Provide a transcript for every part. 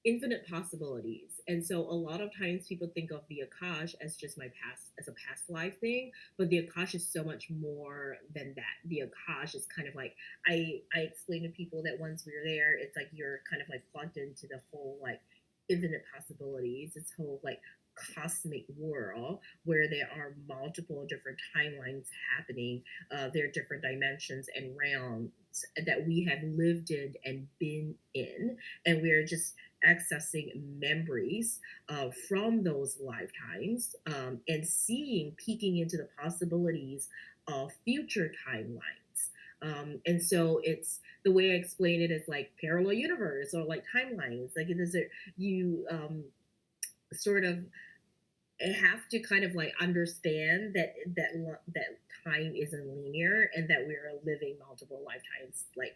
infinite possibilities. And so a lot of times people think of the Akash as just my past, as a past life thing, but the Akash is so much more than that. The Akash is kind of like, I explain to people that once we're there, it's like you're kind of like plugged into the whole like infinite possibilities, this whole like cosmic world where there are multiple different timelines happening. There are different dimensions and realms that we have lived in and been in, and we're just accessing memories from those lifetimes, and seeing, peeking into the possibilities of future timelines. And so it's the way I explain it is like parallel universe or like timelines. Like it is a, you sort of have to kind of like understand that time isn't linear and that we're living multiple lifetimes like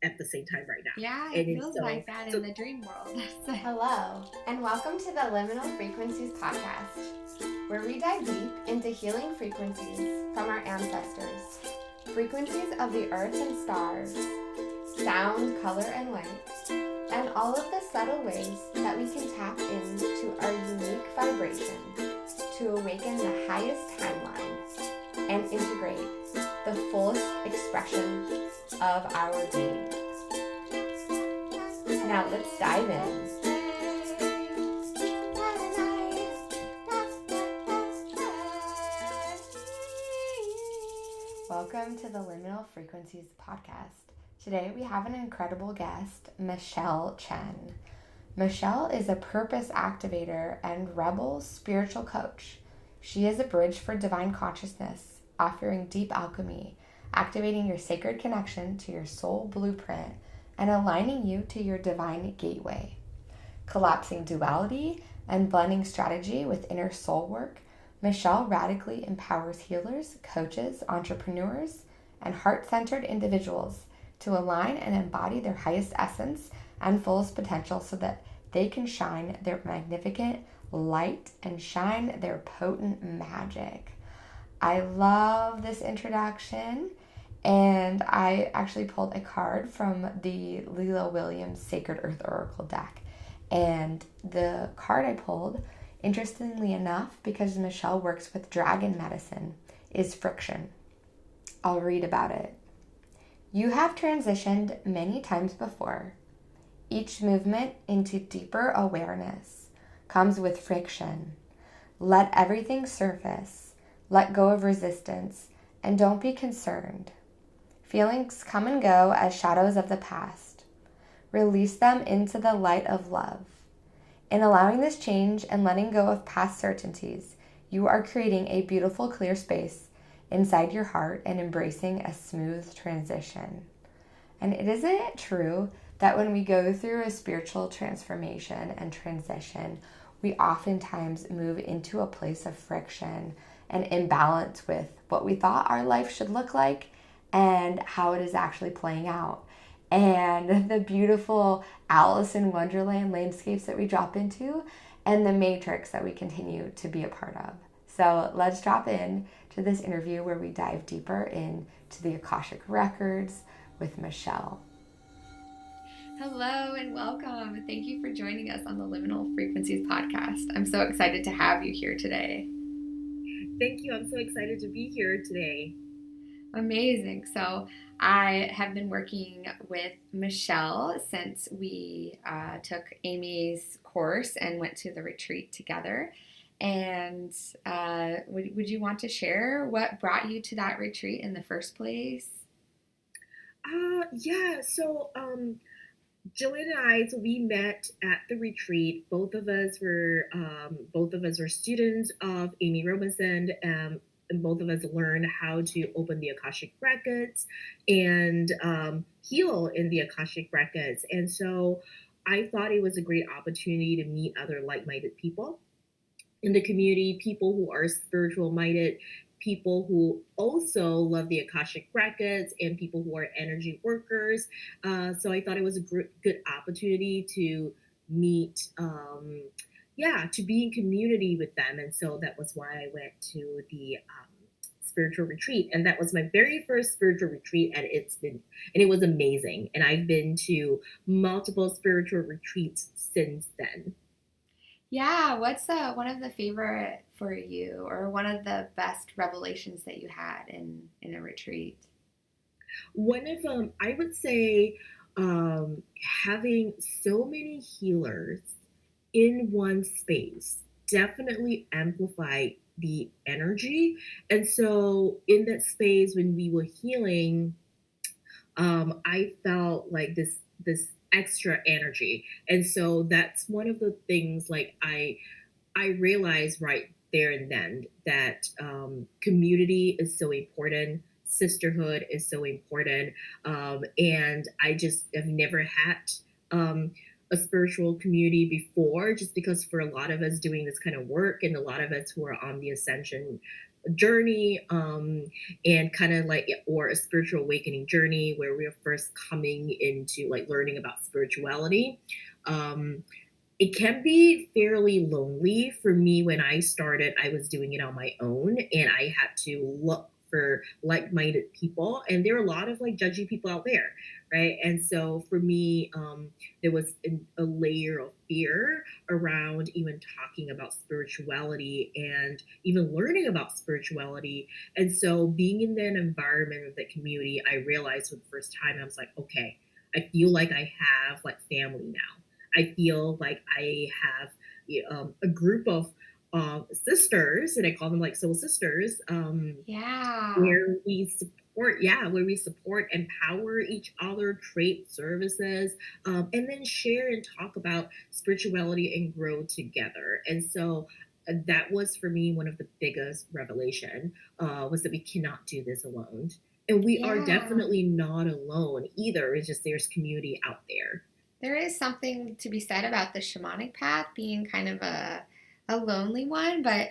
at the same time right now. Yeah, it And it's feels so like that in so the dream world. Hello, and welcome to the Liminal Frequencies podcast, where we dive deep into healing frequencies from our ancestors, frequencies of the earth and stars, sound, color, and light, and all of the subtle ways that we can tap into our unique vibration to awaken the highest timeline and integrate the fullest expression of our being. Now let's dive in. Welcome to the Liminal Frequencies podcast. Today we have an incredible guest, Michelle Chen. Michelle is a purpose activator and rebel spiritual coach. She is a bridge for divine consciousness, offering deep alchemy, activating your sacred connection to your soul blueprint, and aligning you to your divine gateway. Collapsing duality and blending strategy with inner soul work, Michelle radically empowers healers, coaches, entrepreneurs, and heart-centered individuals to align and embody their highest essence and fullest potential so that they can shine their magnificent light and shine their potent magic. I love this introduction, and I actually pulled a card from the Lila Williams Sacred Earth Oracle deck. And the card I pulled, interestingly enough, because Michelle works with dragon medicine, is friction. I'll read about it. You have transitioned many times before. Each movement into deeper awareness comes with friction. Let everything surface. Let go of resistance, and don't be concerned. Feelings come and go as shadows of the past. Release them into the light of love. In allowing this change and letting go of past certainties, you are creating a beautiful, clear space inside your heart and embracing a smooth transition. And isn't it true that when we go through a spiritual transformation and transition, we oftentimes move into a place of friction and imbalance with what we thought our life should look like and how it is actually playing out, and the beautiful Alice in Wonderland landscapes that we drop into, and the matrix that we continue to be a part of. So let's drop in to this interview where we dive deeper into the Akashic Records with Michelle. Hello and welcome. Thank you for joining us on the Liminal Frequencies podcast. I'm so excited to have you here today. thank you. I'm so excited to be here today. Amazing. So I have been working with Michelle since we took Amy's course and went to the retreat together. And would you want to share what brought you to that retreat in the first place? Yeah. So Jillian and I, so we met at the retreat. Both of us were students of Amy Robinson, and both of us learned how to open the Akashic Records and heal in the Akashic Records. And so I thought it was a great opportunity to meet other like-minded people in the community, people who are spiritual minded, people who also love the Akashic Records, and people who are energy workers. So I thought it was a good opportunity to meet, to be in community with them. And so that was why I went to the spiritual retreat, and that was my very first spiritual retreat, and it was amazing. And I've been to multiple spiritual retreats since then. Yeah, what's one of the favorite for you, or one of the best revelations that you had in a retreat? One of them, I would say, um, having so many healers in one space definitely amplified the energy. And so, in that space, when we were healing, I felt like this extra energy, and so that's one of the things like I realized right there and then that community is so important. Sisterhood is so important. And I just have never had um, a spiritual community before, just because for a lot of us doing this kind of work and a lot of us who are on the ascension journey, and kind of like, or a spiritual awakening journey where we're first coming into like learning about spirituality. um, it can be fairly lonely for me. When I started, I was doing it on my own and I had to look for like-minded people, and there are a lot of like judgy people out there, right? And so for me, there was a layer of fear around even talking about spirituality and even learning about spirituality. And so being in that environment of that community, I realized for the first time, I was like, okay, I feel like I have like family now. I feel like I have a group of sisters, and I call them like soul sisters, Yeah. where we support, yeah, where we support, empower each other, trade services, and then share and talk about spirituality and grow together. And so that was for me one of the biggest revelation, was that we cannot do this alone. And we are Yeah. definitely not alone either. It's just there's community out there. There is something to be said about the shamanic path being kind of a lonely one, but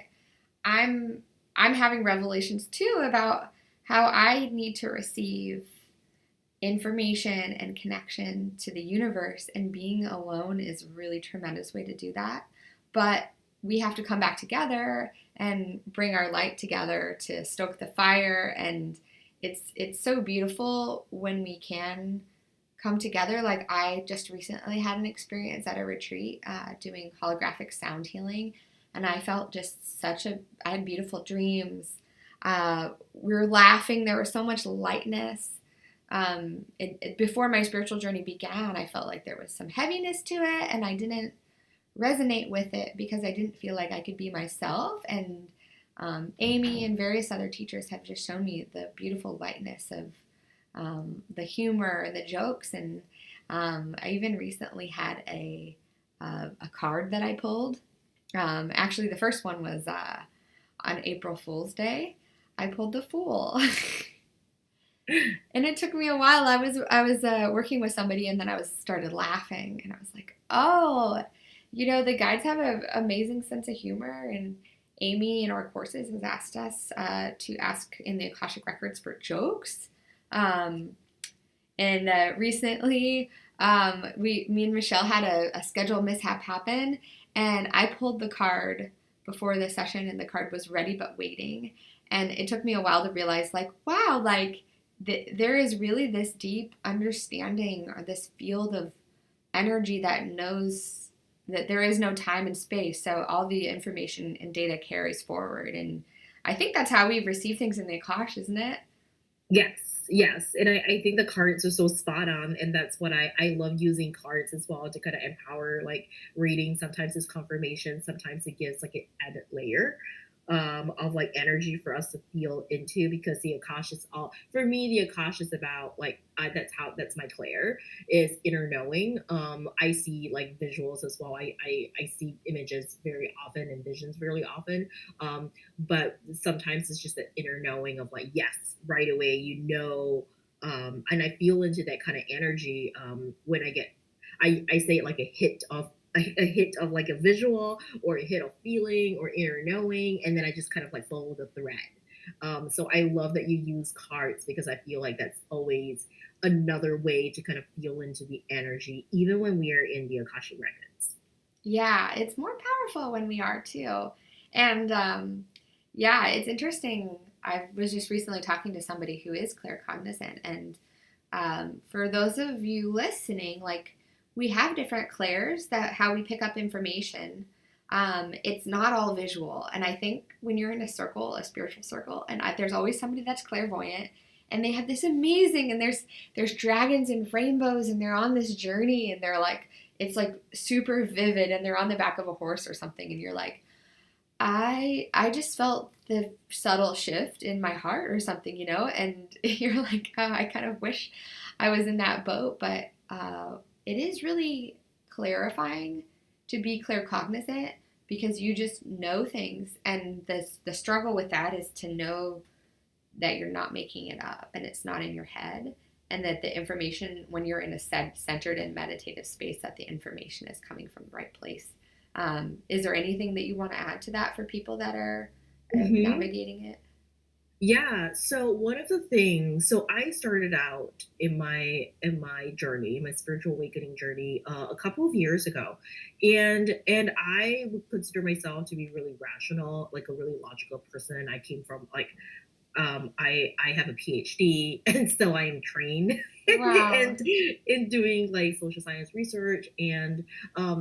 I'm I'm having revelations too about how I need to receive information and connection to the universe, and being alone is a really tremendous way to do that. But we have to come back together and bring our light together to stoke the fire, and it's so beautiful when we can come together. Like, I just recently had an experience at a retreat doing holographic sound healing, and I felt just I had beautiful dreams. We were laughing. There was so much lightness. Before my spiritual journey began, I felt like there was some heaviness to it, and I didn't resonate with it because I didn't feel like I could be myself. And Amy and various other teachers have just shown me the beautiful lightness of the humor and the jokes. And I even recently had a card that I pulled. Actually, the first one was on April Fool's Day. I pulled the Fool. And it took me a while. I was working with somebody, and then I was started laughing, and I was like, oh, the guides have an amazing sense of humor. And Amy in our courses has asked us to ask in the Akashic Records for jokes. And recently, me and Michelle had a schedule mishap happen, and I pulled the card before the session, and the card was ready but waiting. And it took me a while to realize, like, wow, like there is really this deep understanding, or this field of energy that knows that there is no time and space. So all the information and data carries forward. And I think that's how we receive things in the Akash, isn't it? Yes, yes. And I think the cards are so spot on. And that's what I love using cards as well to kind of empower like reading. Sometimes it's confirmation, sometimes it gives like an added layer of like energy for us to feel into, because the Akash is all for me. The Akash is about like that's my Claire is inner knowing. I see like visuals as well. I see images very often and visions really often. But sometimes it's just an inner knowing of like, yes, right away, and I feel into that kind of energy when I get, I say it like a hit of like a visual or a hit of feeling or inner knowing, and then I just kind of like follow the thread. So I love that you use cards, because I feel like that's always another way to kind of feel into the energy, even when we are in the Akashic Records. Yeah, it's more powerful when we are too. And yeah, it's interesting. I was just recently talking to somebody who is claircognizant, and for those of you listening, like, we have different clairs that how we pick up information. It's not all visual, and I think when you're in a circle, a spiritual circle, and there's always somebody that's clairvoyant, and they have this amazing, and there's dragons and rainbows, and they're on this journey, and they're like, it's like super vivid, and they're on the back of a horse or something, and you're like, I just felt the subtle shift in my heart or something, and you're like, I kind of wish I was in that boat, but it is really clarifying to be claircognizant because you just know things, and the struggle with that is to know that you're not making it up and it's not in your head, and that the information, when you're in a centered and meditative space, that the information is coming from the right place. Is there anything that you want to add to that for people that are Hmm. navigating it? Yeah, so one of the things, so I started out in my journey, my spiritual awakening journey, a couple of years ago, and I would consider myself to be really rational, like a really logical person. I came from like I have a PhD, and so I am trained Wow. in doing like social science research, and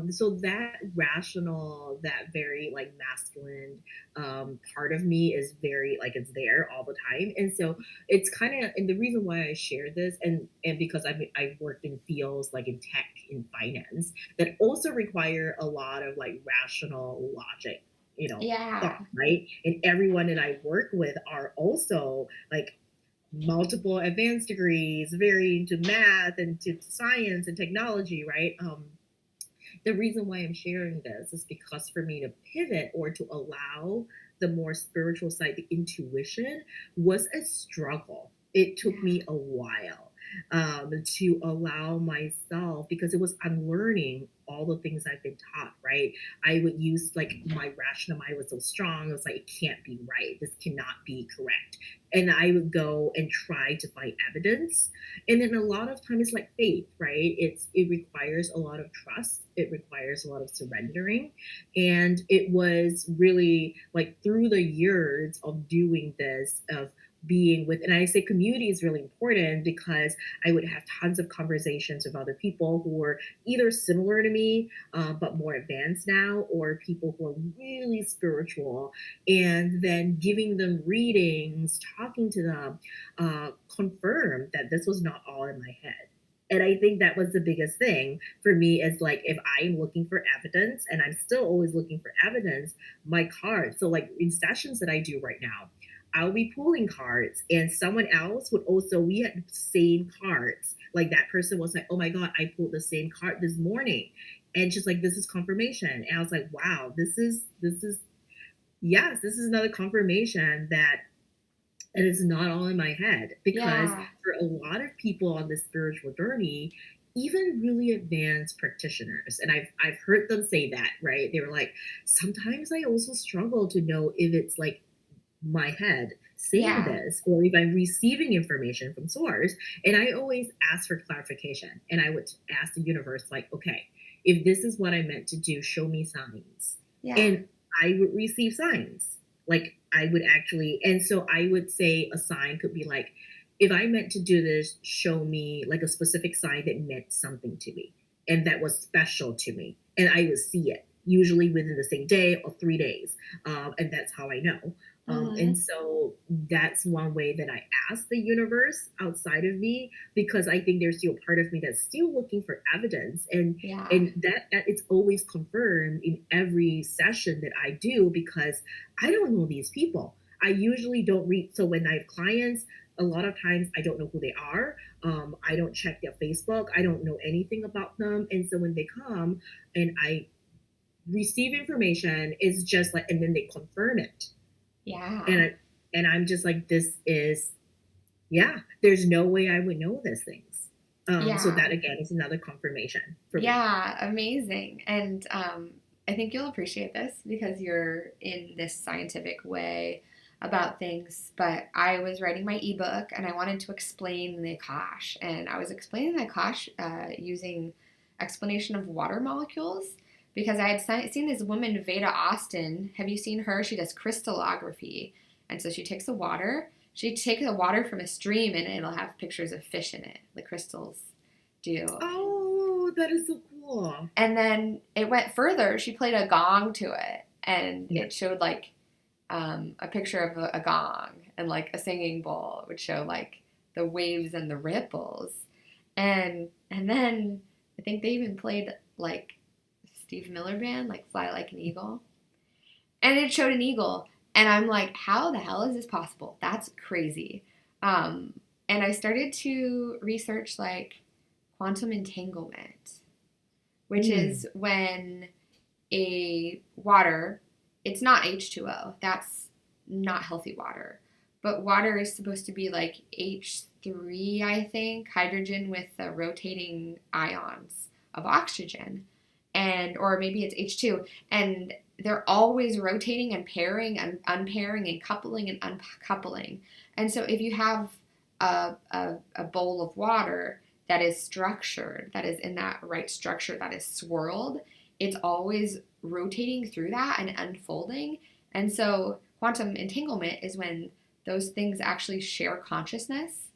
so that rational, that very like masculine part of me is very like it's there all the time, and so it's kind of, and the reason why I share this, and because I've worked in fields like in tech, in finance, that also require a lot of like rational logic, thought, Yeah. right? And everyone that I work with are also like multiple advanced degrees, very into math and to science and technology, right? The reason why I'm sharing this is because for me to pivot or to allow the more spiritual side, the intuition, was a struggle. It took Yeah. me a while to allow myself, because it was unlearning all the things I've been taught, right? I would use like my rational mind was so strong. It was like, it can't be right. This cannot be correct. And I would go and try to find evidence, and then a lot of time it's like faith, right? It requires a lot of trust, it requires a lot of surrendering, and it was really like through the years of doing this, of being with, and I say community is really important because I would have tons of conversations with other people who were either similar to me, but more advanced now, or people who are really spiritual, and then giving them readings, talking to them, confirmed that this was not all in my head. And I think that was the biggest thing for me, is like, if I'm looking for evidence, and I'm still always looking for evidence, my cards. So like in sessions that I do right now, I'll be pulling cards, and someone else would also, we had the same cards. Like that person was like, oh my God, I pulled the same card this morning. And just like, this is confirmation. And I was like, wow, this is, yes, this is another confirmation that it is not all in my head, because Yeah. for a lot of people on this spiritual journey, even really advanced practitioners, and I've heard them say that, right? They were like, sometimes I also struggle to know if it's like my head saying Yeah. this, or if I'm receiving information from source. And I always ask for clarification, and I would ask the universe, like, okay, if this is what I meant to do, show me signs. Yeah. And I would receive signs. Like I would actually, and so I would say a sign could be like, if I meant to do this, show me like a specific sign that meant something to me and that was special to me. And I would see it usually within the same day or 3 days. And that's how I know. And Hmm. so that's one way that I ask the universe outside of me, because I think there's still a part of me that's still looking for evidence, and Yeah. and that it's always confirmed in every session that I do, because I don't know these people. I usually don't read. So when I have clients, a lot of times I don't know who they are. I don't check their Facebook. I don't know anything about them. And so when they come and I receive information, it's just like, and then they confirm it, and Yeah. I'm just like, this is, yeah, there's no way I would know these things. So Yeah. that again is another confirmation for me. Yeah, amazing. And I think you'll appreciate this because you're in this scientific way about things. But I was writing my ebook and I wanted to explain the Akash. And I was explaining the Akash using explanation of water molecules because I had seen this woman, Veda Austin. Have you seen her? She does crystallography. And so she takes the water. She takes the water from a stream and it'll have pictures of fish in it. The crystals do. Oh, that is so cool. And then it went further. She played a gong to it, and Yeah. it showed like a picture of a gong, and like a singing bowl would show like the waves and the ripples. And then I think they even played like Steve Miller Band, like Fly Like an Eagle. And it showed an eagle. And I'm like, how the hell is this possible? That's crazy. And I started to research like quantum entanglement, which is when a water, it's not H2O. That's not healthy water. But water is supposed to be like H3, I think, hydrogen with the rotating ions of oxygen. And or maybe it's H2. And they're always rotating and pairing and unpairing and coupling and uncoupling. And so if you have a bowl of water that is structured, that is in that right structure, that is swirled, it's always rotating through that and unfolding. And so quantum entanglement is when those things actually share consciousness.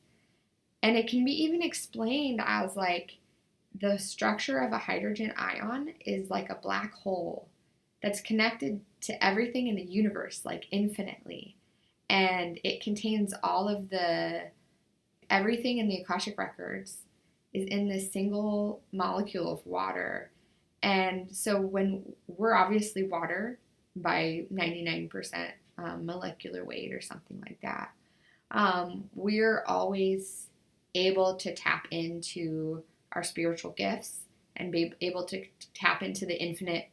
And it can be even explained as like the structure of a hydrogen ion is like a black hole that's connected to everything in the universe, like infinitely. And it contains all of everything in the Akashic Records is in this single molecule of water. And so when we're obviously water by 99% molecular weight or something like that, we're always able to tap into our spiritual gifts and be able to tap into the infinite,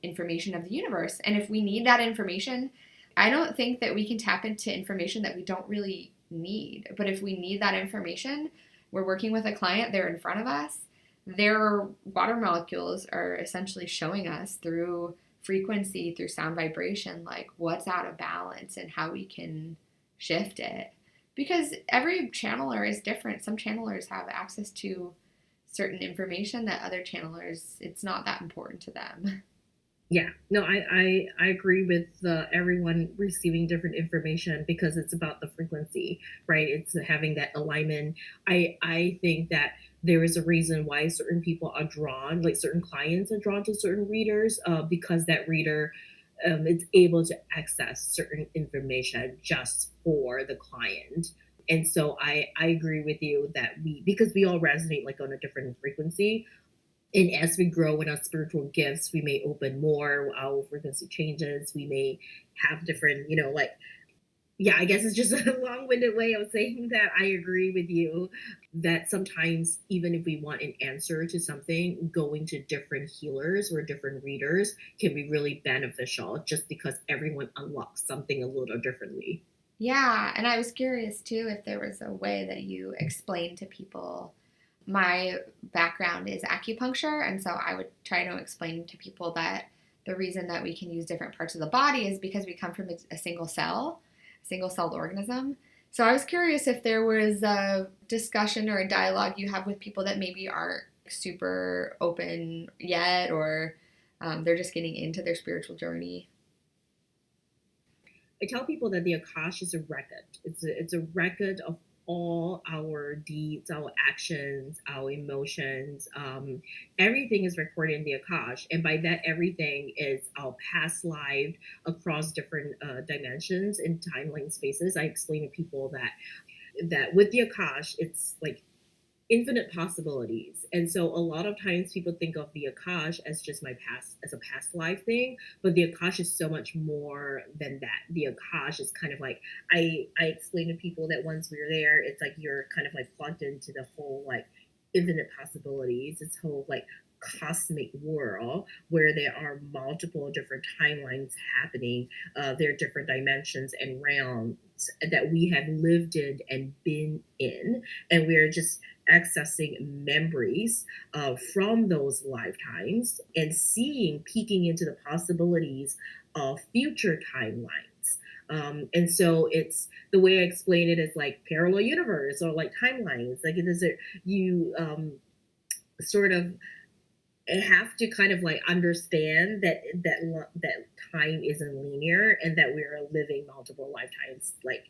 information of the universe. And if we need that information, I don't think that we can tap into information that we don't really need. But if we need that information, we're working with a client, they're in front of us, their water molecules are essentially showing us through frequency, through sound vibration, like what's out of balance and how we can shift it. Because every channeler is different. Some channelers have access to certain information that other channelers, it's not that important to them. Yeah, no, I agree with everyone receiving different information because it's about the frequency, right? It's having that alignment. I think that there is a reason why certain people are drawn, like certain clients are drawn to certain readers, because that reader is able to access certain information just for the client. And so I agree with you that because we all resonate like on a different frequency, and as we grow in our spiritual gifts, we may open more, our frequency changes, we may have different, like, yeah, I guess it's just a long-winded way of saying that I agree with you that sometimes even if we want an answer to something, going to different healers or different readers can be really beneficial just because everyone unlocks something a little differently. Yeah, and I was curious too if there was a way that you explain to people. My background is acupuncture, and so I would try to explain to people that the reason that we can use different parts of the body is because we come from a single-celled organism. So I was curious if there was a discussion or a dialogue you have with people that maybe aren't super open yet, or they're just getting into their spiritual journey. I tell people that the Akash is a record. It's a record of all our deeds, our actions, our emotions. Everything is recorded in the Akash, and by that, everything is our past life across different dimensions and timeline spaces. I explain to people that with the Akash, it's like infinite possibilities. And so a lot of times people think of the Akash as just my past, as a past life thing, but the Akash is so much more than that. The Akash is kind of like, I explain to people that once we're there, it's like you're kind of like plugged into the whole like infinite possibilities, this whole like cosmic world where there are multiple different timelines happening. There are different dimensions and realms that we have lived in and been in, and we're just accessing memories from those lifetimes and peeking into the possibilities of future timelines. And so it's the way I explain it is like parallel universe or like timelines. Like it is you sort of have to kind of like understand that time isn't linear and that we're living multiple lifetimes like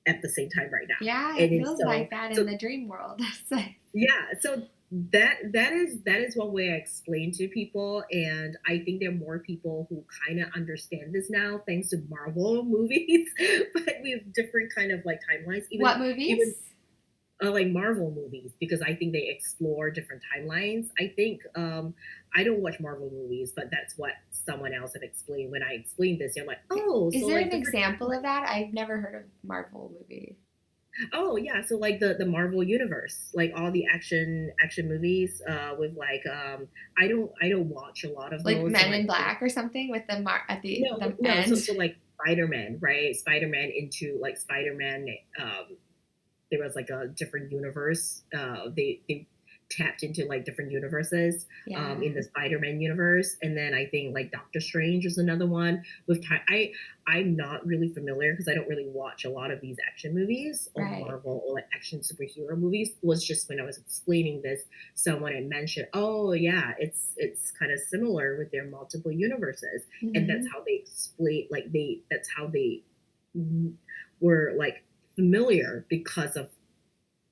at the same time right now. Yeah, it And it's feels like that in so the dream world. It's like, yeah, so that is one way I explain to people, and I think there are more people who kind of understand this now thanks to Marvel movies. But we have different kind of like timelines, what even movies? like Marvel movies, because I think they explore different timelines. I think I don't watch Marvel movies, but that's what someone else had explained when I explained this. They're like, oh, Is so there like an different example of timelines. that? I've never heard of Marvel movie. Oh yeah, so like the Marvel universe, like all the action movies with like I don't watch a lot of Like those. So Men like in Black or something with the at no the no end. so like Spider-Man, right? Spider-Man into like Spider-Man there was like a different universe. They tapped into like different universes Yeah, in the Spider-Man universe, and then I think like Doctor Strange is another one. With time, I'm not really familiar because I don't really watch a lot of these action movies or right. Marvel or like action superhero movies. It was just when I was explaining this, someone had mentioned, oh yeah, it's kind of similar with their multiple universes, and that's Hmm. how they explain like they that's how they were like familiar because of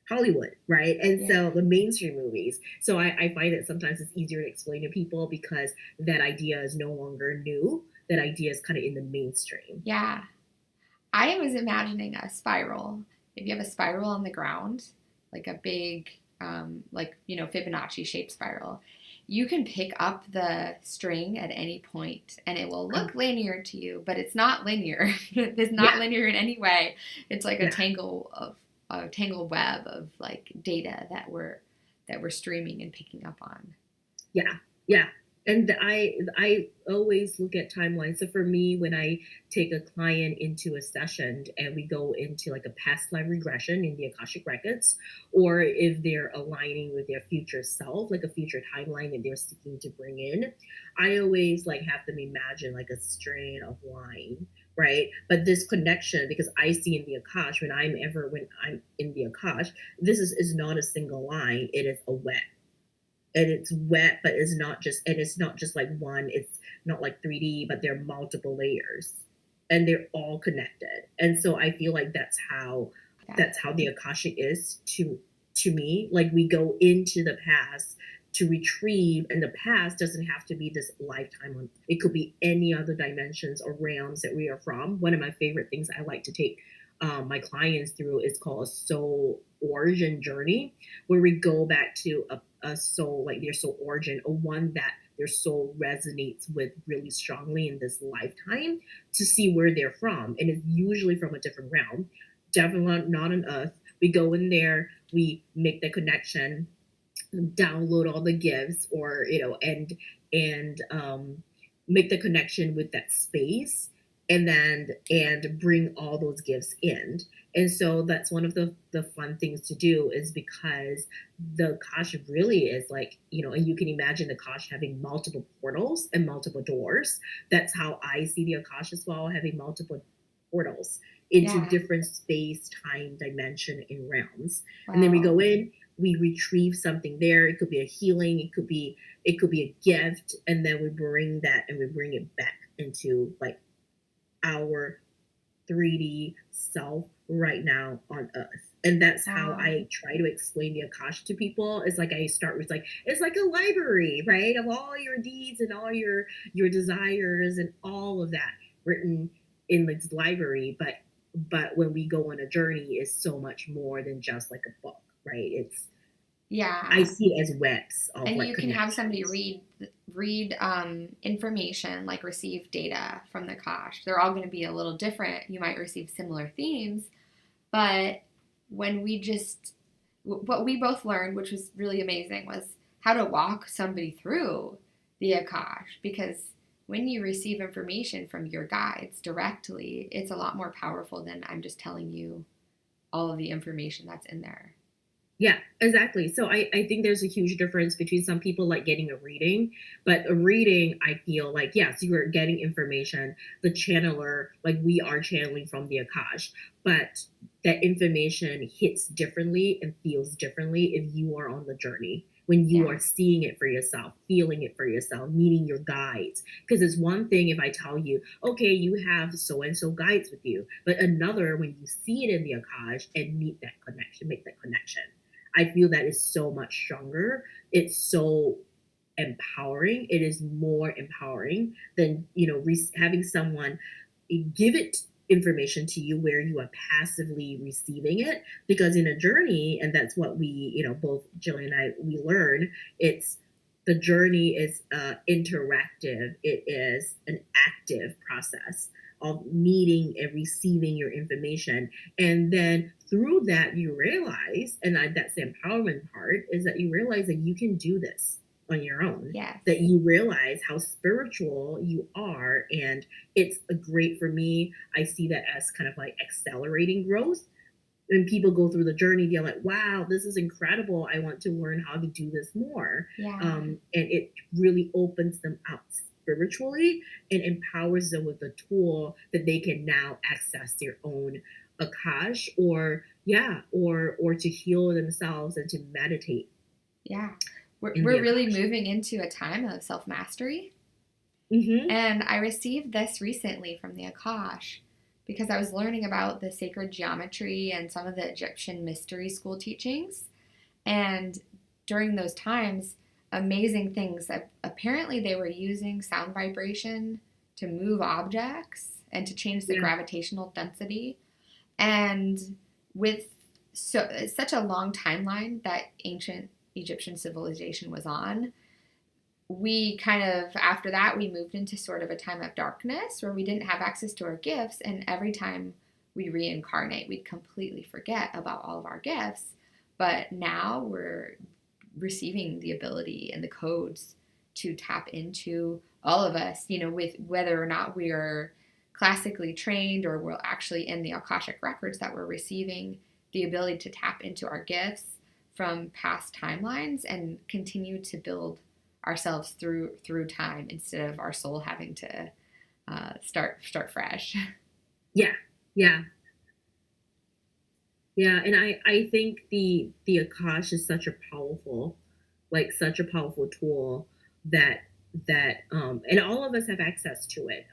Hollywood, right? And Yeah, so the mainstream movies. So I find that sometimes it's easier to explain to people because that idea is no longer new. That idea is kind of in the mainstream. yeah. I was imagining a spiral. If you have a spiral on the ground, like a big, like, Fibonacci shaped spiral, you can pick up the string at any point and it will Oh, look linear to you, but it's not linear. It's not yeah, linear in any way. It's like yeah. a tangled web of like data that we're streaming and picking up on. Yeah, yeah. And I always look at timelines. So for me, when I take a client into a session and we go into like a past life regression in the Akashic Records, or if they're aligning with their future self, like a future timeline that they're seeking to bring in, I always like have them imagine like a strand of line, right? But this connection, because I see in the Akash when I'm in the Akash, this is not a single line; it is a web, and it's wet, but it's not just like one, it's not like 3D, but there are multiple layers and they're all connected. And so I feel like Yeah. that's how the Akashic is to me. Like we go into the past to retrieve, and the past doesn't have to be this lifetime. It could be any other dimensions or realms that we are from. One of my favorite things I like to take my clients through is called a soul origin journey, where we go back to a soul, like their soul origin, or one that their soul resonates with really strongly in this lifetime, to see where they're from. And it's usually from a different realm, definitely not on Earth. We go in there, we make the connection, download all the gifts, or and make the connection with that space, and bring all those gifts in. And so that's one of the fun things to do, is because the Kosh really is like, and you can imagine the Kosh having multiple portals and multiple doors. That's how I see the Akash as well, having multiple portals into Yeah. different space, time, dimension, and realms. And then we Wow. go in, we retrieve something there. It could be a healing, it could be a gift, and then we bring that and we bring it back into like our 3D self right now on Earth. And that's how Wow. I try to explain the Akash to people. It's like I start with like, it's like a library, right? Of all your deeds and all your desires and all of that written in this library. But when we go on a journey, it's so much more than just like a book, right? I Yeah. see it as webs of And like you can have somebody connections. read information, like receive data from the Kosh. They're all going to be a little different. You might receive similar themes, but when we just what we both learned, which was really amazing, was how to walk somebody through the Akash. Because when you receive information from your guides directly, it's a lot more powerful than I'm just telling you all of the information that's in there. Yeah, exactly. So I think there's a huge difference between some people like getting a reading, but a reading, I feel like, yes, you are getting information, the channeler, like we are channeling from the Akash, but that information hits differently and feels differently if you are on the journey. when you Yeah. are seeing it for yourself, feeling it for yourself, meeting your guides. Because it's one thing if I tell you, okay, you have so and so guides with you, but another when you see it in the Akash and meet that connection, make that connection. I feel that is so much stronger. It's so empowering. It is more empowering than, having someone give it information to you where you are passively receiving it. Because in a journey, and that's what we, both Jillian and I, we learn, it's the journey is interactive. It is an active process of meeting and receiving your information. And then through that, you realize, and that's the empowerment part, is that you realize that you can do this on your own. Yes. That you realize how spiritual you are. And it's great for me. I see that as kind of like accelerating growth. When people go through the journey, they're like, wow, this is incredible. I want to learn how to do this more. Yeah. And it really opens them up spiritually and empowers them with a tool that they can now access their own Akash, or to heal themselves and to meditate. Yeah. We're in the really Akash. moving into a time of self-mastery. Mm-hmm. And I received this recently from the Akash because I was learning about the sacred geometry and some of the Egyptian mystery school teachings. And during those times, amazing things. Apparently, they were using sound vibration to move objects and to change the Yeah. gravitational density. And with such a long timeline that ancient Egyptian civilization was on, we kind of, after that, we moved into sort of a time of darkness where we didn't have access to our gifts. And every time we reincarnate, we'd completely forget about all of our gifts. But now we're receiving the ability and the codes to tap into all of us, with whether or not we are classically trained or we're actually in the Akashic Records that we're receiving the ability to tap into our gifts from past timelines and continue to build ourselves through time instead of our soul having to start fresh. Yeah. And I think the Akash is such a powerful tool that and all of us have access to it.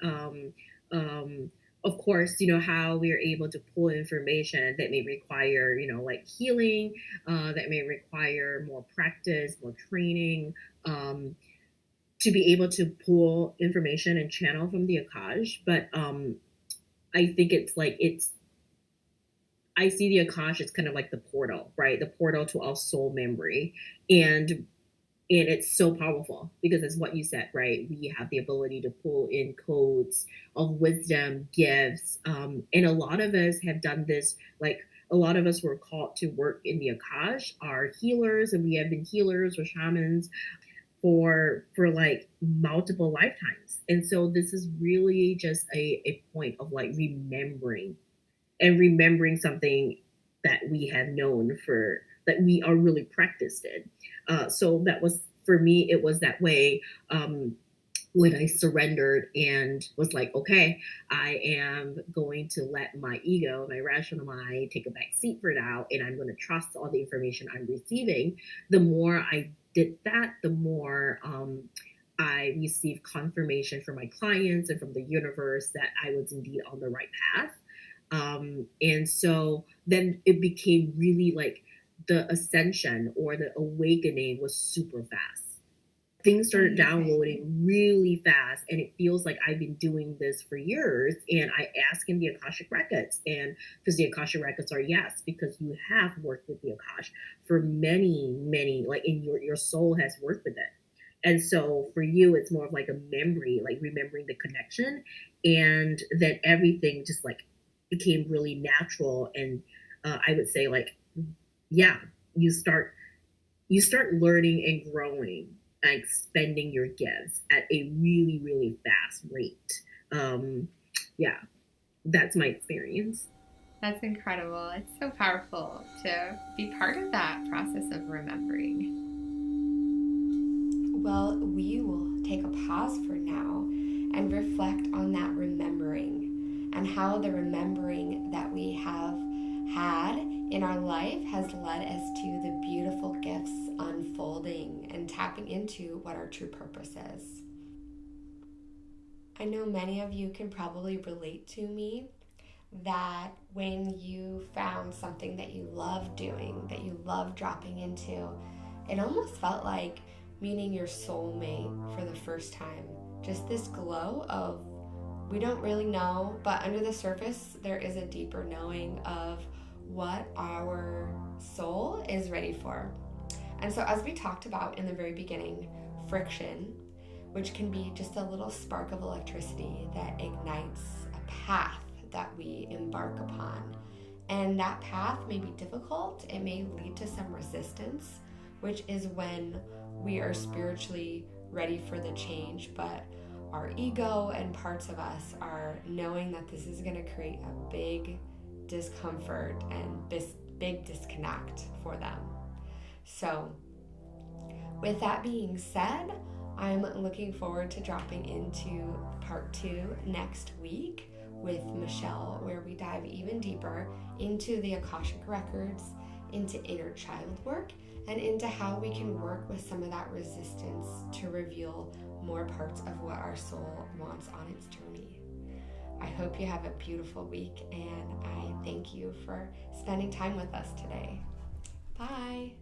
Of course, how we are able to pull information that may require, like healing, that may require more practice, more training, to be able to pull information and channel from the Akash. But I think I see the Akash as kind of like the portal, right? The portal to our soul memory. And it's so powerful because it's what you said, right? We have the ability to pull in codes of wisdom, gifts. And a lot of us have done this, like a lot of us were called to work in the Akash, are healers, and we have been healers or shamans for like multiple lifetimes. And so this is really just a point of like remembering something that we have known that we are really practiced in. So that was, for me, it was that way. When I surrendered and was like, okay, I am going to let my ego, my rational mind, take a back seat for now, and I'm going to trust all the information I'm receiving. The more I did that, the more I received confirmation from my clients and from the universe that I was indeed on the right path. And so then it became really like the ascension or the awakening was super fast. Things started downloading really fast, and it feels like I've been doing this for years. And I ask in the Akashic Records, and because the Akashic Records are yes, because you have worked with the Akash for many, like in your soul has worked with it. And so for you, it's more of like a memory, like remembering the connection, and then everything just like became really natural. And I would say like, yeah, you start learning and growing and expanding your gifts at a really, really fast rate. Yeah, that's my experience. That's incredible. It's so powerful to be part of that process of remembering. Well, we will take a pause for now and reflect on that remembering and how the remembering that we have had in our life has led us to the beautiful gifts unfolding and tapping into what our true purpose is. I know many of you can probably relate to me that when you found something that you love doing, that you love dropping into, it almost felt like meeting your soulmate for the first time. Just this glow of, we don't really know, but under the surface, there is a deeper knowing of what our soul is ready for. And so, as we talked about in the very beginning, friction, which can be just a little spark of electricity that ignites a path that we embark upon. And that path may be difficult, it may lead to some resistance, which is when we are spiritually ready for the change, but our ego and parts of us are knowing that this is going to create a big discomfort and big disconnect for them. So, with that being said, I'm looking forward to dropping into part 2 next week with Michelle, where we dive even deeper into the Akashic Records, into inner child work, and into how we can work with some of that resistance to reveal more parts of what our soul wants on its journey. I hope you have a beautiful week, and I thank you for spending time with us today. Bye.